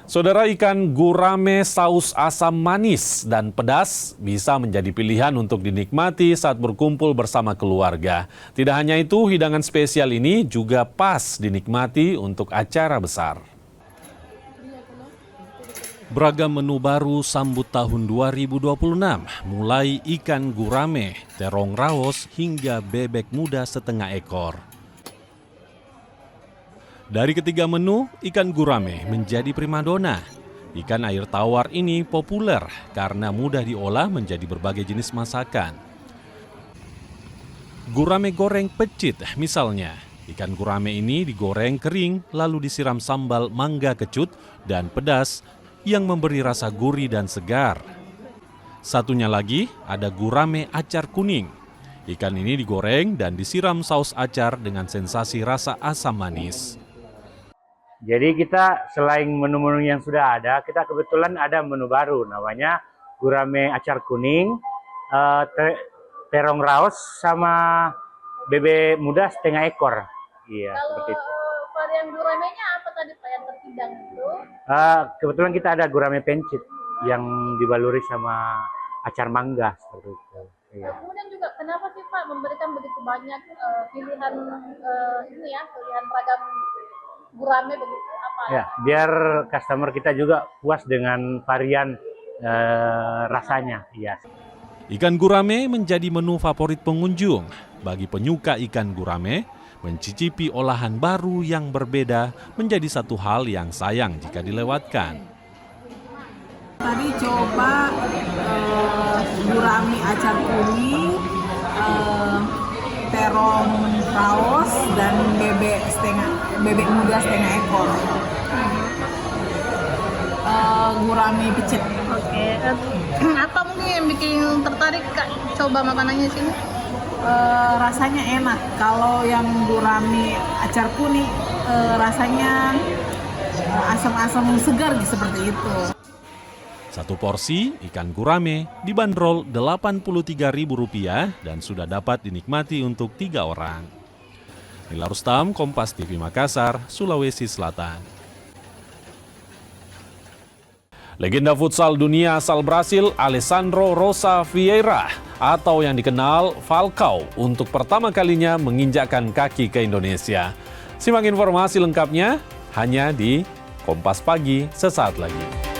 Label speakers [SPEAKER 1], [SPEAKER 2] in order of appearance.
[SPEAKER 1] Saudara, ikan gurame saus asam manis dan pedas bisa menjadi pilihan untuk dinikmati saat berkumpul bersama keluarga. Tidak hanya itu, hidangan spesial ini juga pas dinikmati untuk acara besar. Beragam menu baru sambut tahun 2026, mulai ikan gurame, terong raos, hingga bebek muda setengah ekor. Dari ketiga menu, ikan gurame menjadi primadona. Ikan air tawar ini populer karena mudah diolah menjadi berbagai jenis masakan. Gurame goreng pecit misalnya. Ikan gurame ini digoreng kering lalu disiram sambal mangga kecut dan pedas yang memberi rasa gurih dan segar. Satunya lagi ada gurame acar kuning. Ikan ini digoreng dan disiram saus acar dengan sensasi rasa asam manis.
[SPEAKER 2] Jadi kita selain menu-menu yang sudah ada, kita kebetulan ada menu baru namanya gurame acar kuning, terong raos sama bebek muda setengah ekor. Iya, seperti itu.
[SPEAKER 3] Varian guramenya apa tadi Pak yang terpidang itu?
[SPEAKER 2] Kebetulan kita ada gurame pencit yang dibaluri sama acar mangga seperti itu. Iya.
[SPEAKER 3] Kemudian juga kenapa sih Pak memberikan begitu banyak pilihan pilihan ragam gurame begitu apa?
[SPEAKER 2] Ya, biar customer kita juga puas dengan varian rasanya. Iya.
[SPEAKER 1] Ikan gurame menjadi menu favorit pengunjung. Bagi penyuka ikan gurame, mencicipi olahan baru yang berbeda menjadi satu hal yang sayang jika dilewatkan.
[SPEAKER 4] Tadi coba gurame acar kuning, terong raos dan bebek muda setengah ekor. Gurame pecet.
[SPEAKER 3] Oke. Apa mungkin yang bikin tertarik Kak coba makanannya sini?
[SPEAKER 4] Rasanya enak. Kalau yang gurame acar kuning rasanya asam-asam segar seperti itu.
[SPEAKER 1] Satu porsi ikan gurame dibanderol Rp83.000 dan sudah dapat dinikmati untuk 3 orang. Nila Rustam, Kompas TV Makassar, Sulawesi Selatan. Legenda futsal dunia asal Brasil, Alessandro Rosa Vieira atau yang dikenal Falcao untuk pertama kalinya menginjakkan kaki ke Indonesia. Simak informasi lengkapnya hanya di Kompas Pagi sesaat lagi.